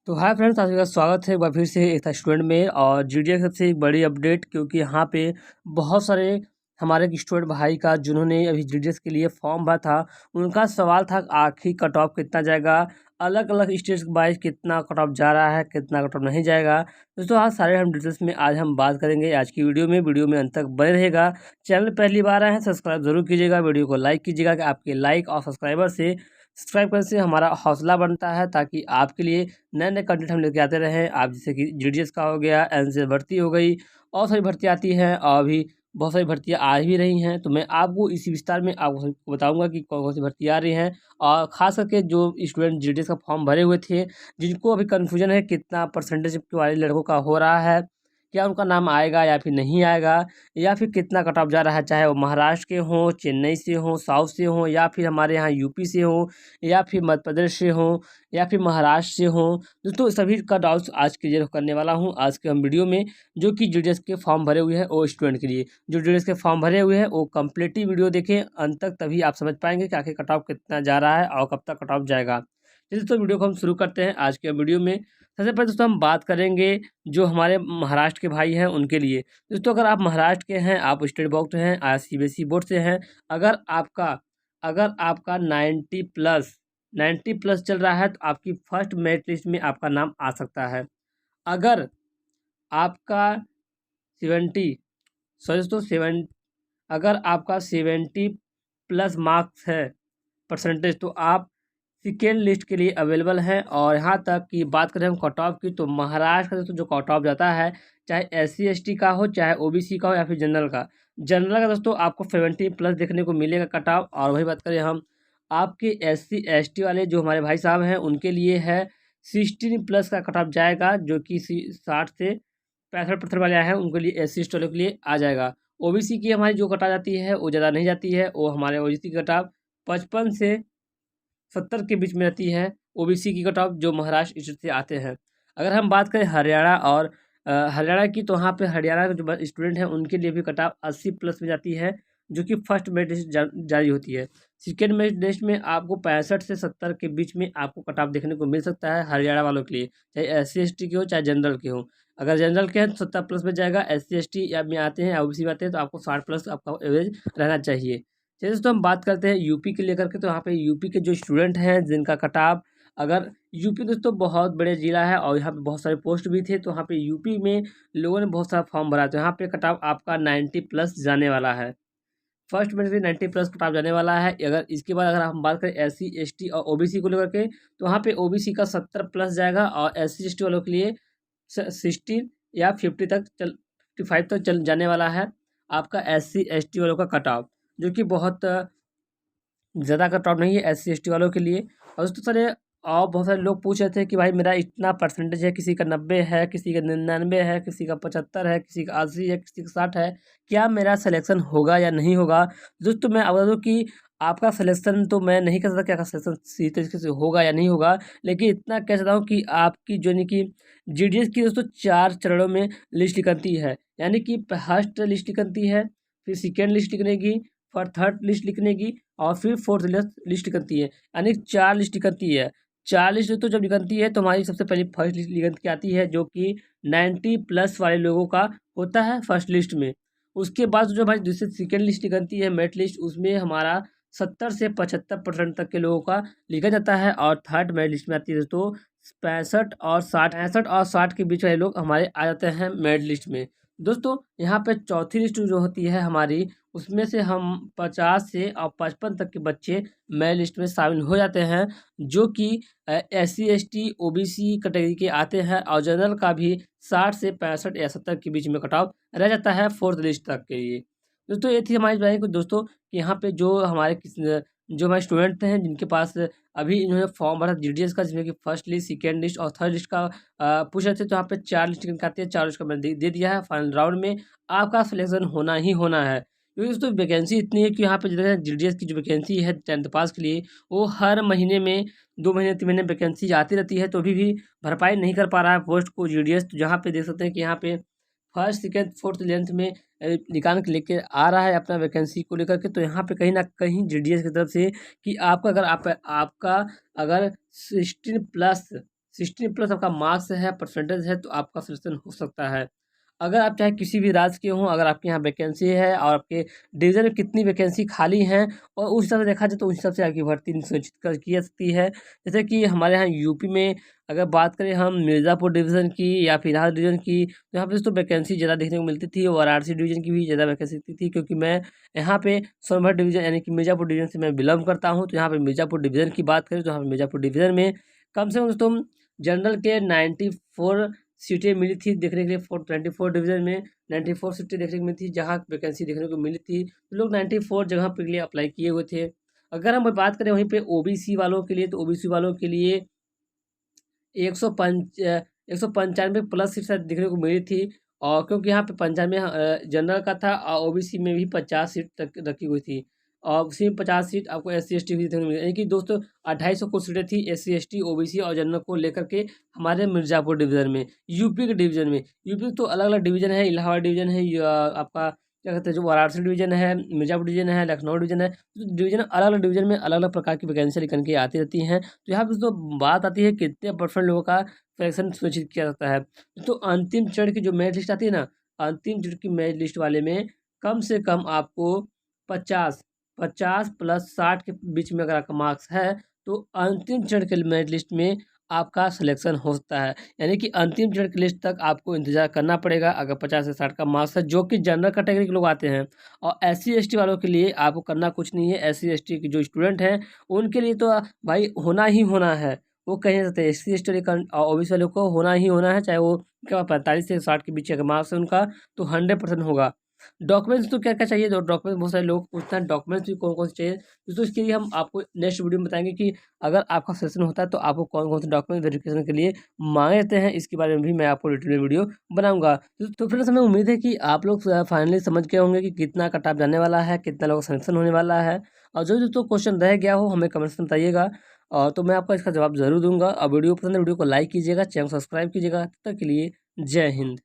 तो hi friends, आप सभी का स्वागत है एक बार फिर से एक स्टूडेंट में। और जीडीए की सबसे एक बड़ी अपडेट, क्योंकि यहाँ पे बहुत सारे हमारे स्टूडेंट भाई का जिन्होंने अभी जीडीएस के लिए फॉर्म भरा था, उनका सवाल था आखिर कट ऑफ कितना जाएगा, अलग अलग स्टेट्स वाइज कितना कट ऑफ जा रहा है, कितना कट ऑफ नहीं जाएगा। दोस्तों आज सारे हम डिटेल्स में आज हम बात करेंगे आज की वीडियो में अंत तक बने रहेगा। चैनल पहली बार आए हैं सब्सक्राइब जरूर कीजिएगा, वीडियो को लाइक कीजिएगा कि आपके लाइक और सब्सक्राइबर से सब्सक्राइब करने से हमारा हौसला बनता है, ताकि आपके लिए नए नए कंटेंट हम लेके आते रहें। आप जैसे कि जीडीएस का हो गया, एनसीएस भर्ती हो गई, और सारी भर्ती आती हैं और अभी बहुत सारी भर्तियां आ भी रही हैं। तो मैं आपको इसी विस्तार में आपको बताऊंगा कि कौन कौन सी भर्ती आ रही हैं, और ख़ास करके जो स्टूडेंट जीडीएस का फॉर्म भरे हुए थे, जिनको अभी कन्फ्यूजन है कितना परसेंटेज वाले लड़कों का हो रहा है, क्या उनका नाम आएगा या फिर नहीं आएगा, या फिर कितना कट ऑफ जा रहा है, चाहे वो महाराष्ट्र के हों, चेन्नई से हों, साउथ से हों, या फिर हमारे यहाँ यूपी से हों, या फिर मध्य प्रदेश से हों, या फिर महाराष्ट्र से हों। दोस्तों सभी का डाउट्स आज क्लियर करने वाला हूं आज के हम वीडियो में, जो कि जीडीएस के फॉर्म भरे हुए हैं वो स्टूडेंट के लिए। जो जीडीएस के फॉर्म भरे हुए हैं वो कंप्लीटली वीडियो देखें अंत तक, तभी आप समझ पाएंगे कि आखिर कट ऑफ कितना जा रहा है और कब तक कट ऑफ जाएगा। चलिए तो वीडियो को हम शुरू करते हैं आज के वीडियो में। सबसे पहले दोस्तों हम बात करेंगे जो हमारे महाराष्ट्र के भाई हैं उनके लिए। दोस्तों अगर आप महाराष्ट्र के हैं, आप स्टेट बोर्ड से हैं, सीबीएसई बोर्ड से हैं, अगर आपका 90 प्लस चल रहा है तो आपकी फर्स्ट मेरिट लिस्ट में आपका नाम आ सकता है। अगर आपका 70 सॉरी दोस्तों 7 अगर आपका 70 प्लस मार्क्स है परसेंटेज, तो आप सेकेंड लिस्ट के लिए अवेलेबल हैं। और यहाँ तक कि बात करें हम कट ऑफ की, तो महाराष्ट्र का दोस्तों जो कट ऑफ जाता है, चाहे SC ST का हो, चाहे OBC का हो, या फिर जनरल का दोस्तों आपको 70 प्लस देखने को मिलेगा कट ऑफ। और वही बात करें हम आपके SC ST वाले जो हमारे भाई साहब हैं उनके लिए है 16 प्लस का कट ऑफ जाएगा, जो कि 60 से 65% वाले हैं उनके लिए, SC ST वालों के लिए आ जाएगा। OBC की हमारी जो कट ऑफ जाती है वो ज़्यादा नहीं जाती है, वो हमारे OBC की कट ऑफ 55 से 70 के बीच में रहती है। OBC की कट ऑफ जो महाराष्ट्र स्टेट से आते हैं। अगर हम बात करें हरियाणा और हरियाणा की, तो वहाँ पे हरियाणा के जो स्टूडेंट हैं उनके लिए भी कट ऑफ 80 प्लस में जाती है, जो कि फर्स्ट मेरिट लिस्ट जारी होती है। सेकेंड मेरिट लिस्ट में आपको 65 से 70 के बीच में आपको कट ऑफ देखने को मिल सकता है हरियाणा वालों के लिए, चाहे SC ST के हो चाहे जनरल के हो। अगर जनरल के हैं तो 70 प्लस में जाएगा, SC ST या में आते हैं, OBC में आते हैं तो आपको 60 प्लस आपका एवरेज रहना चाहिए। चलिए दोस्तों हम बात करते हैं यूपी के लेकर के। तो यहाँ पे यूपी के जो स्टूडेंट हैं जिनका कट ऑफ, अगर यूपी दोस्तों बहुत बड़े जिला है और यहाँ पे बहुत सारे पोस्ट भी थे, तो यहाँ पे यूपी में लोगों ने बहुत सारा फॉर्म भरा, तो यहाँ पे कट ऑफ आपका 90 प्लस जाने वाला है। फर्स्ट में से 90 प्लस कट ऑफ जाने वाला है। अगर इसके बाद अगर हम बात करें SC ST और OBC को लेकर के, तो वहाँ पे OBC का 70 प्लस जाएगा, और SC ST वालों के लिए 60 या 55 तक चल जाने वाला है आपका SC ST वालों का कट ऑफ, जो कि बहुत ज़्यादा कट ऑफ नहीं है SC ST वालों के लिए। और दोस्तों सारे और बहुत सारे लोग पूछ रहे थे कि भाई मेरा इतना परसेंटेज है, किसी का 90 है, किसी का 99 है, किसी का 75 है, किसी का 80 है, किसी का 60 है, क्या मेरा सिलेक्शन होगा या नहीं होगा। दोस्तों मैं बता दूँ कि आपका सिलेक्शन तो मैं नहीं कह सकता कि आपका सिलेक्शन सही तरीके से होगा या नहीं होगा, लेकिन इतना कह सकता हूँ कि आपकी जो यानी कि जीडीएस की दोस्तों 4 चरणों में लिस्ट निकलती है। यानी कि फर्स्ट लिस्ट निकलती है, फिर सेकेंड लिस्ट निकलेगी, फिर थर्ड लिस्ट निकलेगी, और फिर फोर्थ लिस्ट निकलती है। यानी 4 लिस्ट निकलती है। 4 लिस्ट तो जब निकलती है तो हमारी सबसे पहले फर्स्ट लिस्ट निकल के आती है, जो कि 90 प्लस वाले लोगों का होता है फर्स्ट लिस्ट में। उसके बाद जो हमारी दूसरी सेकेंड लिस्ट निकलती है मेरिट लिस्ट, उसमें हमारा 70 से 75% तक के लोगों का लिखा जाता है। और थर्ड मेरिट लिस्ट में आती है तो 65 और 60 के बीच वाले लोग हमारे आ जाते हैं मेरिट लिस्ट में। दोस्तों यहाँ पे चौथी लिस्ट जो होती है हमारी, उसमें से हम 50 से और 55 तक के बच्चे मेरिट लिस्ट में शामिल हो जाते हैं, जो कि SC ST OBC कैटेगरी के आते हैं। और जनरल का भी 60 से 65 या 70 के बीच में कट ऑफ रह जाता है फोर्थ लिस्ट तक के लिए। दोस्तों ये थी हमारी बताने को दोस्तों कि यहाँ पे जो हमारे स्टूडेंट हैं जिनके पास अभी इन्होंने फॉर्म भरा जीडीएस का, जिसमें कि फर्स्ट लिस्ट, सेकेंड लिस्ट और थर्ड लिस्ट का पूछ रहे थे, तो यहाँ पे 4 लिस्ट निकालती है, 4 लिस्ट का मैंने दे दिया है। फाइनल राउंड में आपका सिलेक्शन होना ही होना है, क्योंकि दोस्तों वैकेंसी इतनी है कि यहाँ पे जितने जीडीएस की जो वैकेंसी है 10th पास के लिए, वो हर महीने में 2 महीने 3 महीने वैकेंसी आती रहती है, तो अभी भी भरपाई नहीं कर पा रहा है पोस्ट को जीडीएस। तो जहाँ पे देख सकते हैं कि यहाँ पे फर्स्ट सेकेंड फोर्थ लेंथ में निकाल के लेके आ रहा है अपना वैकेंसी को लेकर के। तो यहाँ पे कहीं ना कहीं जीडीएस की तरफ से कि आपका अगर 16 प्लस 16+ आपका मार्क्स है, परसेंटेज है, तो आपका सिलेक्शन हो सकता है। अगर आप चाहे किसी भी राज्य के हों, अगर आपके यहाँ वैकेंसी है और आपके डिवीज़न में कितनी वैकेंसी खाली हैं और उस हिसाब से देखा जाए तो उस हिसाब से आपकी भर्ती सुनिश्चित की जा सकती है। जैसे कि हमारे यहाँ यूपी में अगर बात करें हम मिर्ज़ापुर डिवीज़न की या फिर इलाहाबाद डिवीज़न की, तो यहाँ पे तो वैकेंसी ज़्यादा देखने को मिलती थी, और वाराणसी डिवीज़न की भी ज़्यादा वैकेंसी थी, क्योंकि मैं यहाँ पे सोनभद्र डिवीज़न यानी कि मिर्ज़ापुर डिवीज़न से मैं बिलोंग करता हूँ। तो यहाँ पे मिर्ज़ापुर डिवीज़न की बात करें तो यहाँ पे मिर्ज़ापुर डिवीज़न में कम से कम दोस्तों जनरल के 94 सीटें मिली थी देखने के लिए। 24 डिवीज़न में 94 सीटें देखने को मिली थी, जहाँ वैकेंसी देखने को मिली थी। तो लोग 94 जगह पे लिए अप्लाई किए हुए थे। अगर हम बात करें वहीं पे ओबीसी वालों के लिए, तो ओबीसी वालों के लिए 195 प्लस सीट शायद देखने को मिली थी, और क्योंकि यहाँ पे 95 जनरल का था और ओबीसी में भी 50 सीट तक रखी हुई थी, और उसी में 50 सीट आपको SC ST भी देखने को मिली, यानी कि दोस्तों 250 कुछ सीटें थी SC ST OBC और जनरल को लेकर के हमारे मिर्ज़ापुर डिवीज़न में। यूपी के डिवीज़न में, यूपी तो अलग अलग डिवीज़न है, इलाहाबाद डिवीज़न है, आपका क्या कहते हैं जो वाराणसी डिवीज़न है, मिर्ज़ापुर डिवीज़न है, लखनऊ डिवीज़न है। तो डिवीज़न अलग अलग डिवीज़न में अलग अलग प्रकार की वैकेंसी निकल के आती रहती हैं। तो यहाँ पे तो बात आती है कितने परसेंट लोगों का सिलेक्शन सुनिश्चित किया जाता है। तो अंतिम चरण की जो मेरिट लिस्ट आती है ना, अंतिम चरण की मेरिट लिस्ट वाले में कम से कम आपको 50 प्लस 60 के बीच में अगर आपका मार्क्स है, तो अंतिम चरण के मेरिट लिस्ट में आपका सिलेक्शन हो सकता है। यानी कि अंतिम चरण की लिस्ट तक आपको इंतजार करना पड़ेगा अगर 50 से 60 का मार्क्स है, जो कि जनरल कैटेगरी के लोग आते हैं। और SC ST वालों के लिए आपको करना कुछ नहीं है। SC ST के जो स्टूडेंट हैं उनके लिए तो भाई होना ही होना है, वो कहीं नहीं सकते। SC ST OBC वालों को होना ही होना है, चाहे वो क्या 45 से 60 के बीच अगर मार्क्स है उनका, तो 100% होगा। डॉक्यूमेंट्स तो क्या क्या चाहिए, जो डॉक्यूमेंट्स बहुत सारे लोग पूछते हैं डॉक्यूमेंट्स भी कौन कौन से चाहिए, तो इसके लिए हम आपको नेक्स्ट वीडियो में बताएंगे कि अगर आपका सिलेक्शन होता है तो आपको कौन कौन से डॉक्यूमेंट वेरिफिकेशन के लिए मांगे जाते हैं, इसके बारे में भी मैं आपको डिटेल में वीडियो बनाऊंगा। तो फ्रेंड्स हमें उम्मीद है कि आप लोग फाइनली समझ गए होंगे कि कितना कट ऑफ जाने वाला है, कितना लोगों का सिलेक्शन होने वाला है, और जो जो क्वेश्चन रह गया हो हमें कमेंट्स में बताइएगा, और तो मैं आपको इसका जवाब ज़रूर दूंगा। और वीडियो पसंद है वीडियो को लाइक कीजिएगा, चैनल सब्सक्राइब कीजिएगा। तब तक के लिए जय हिंद।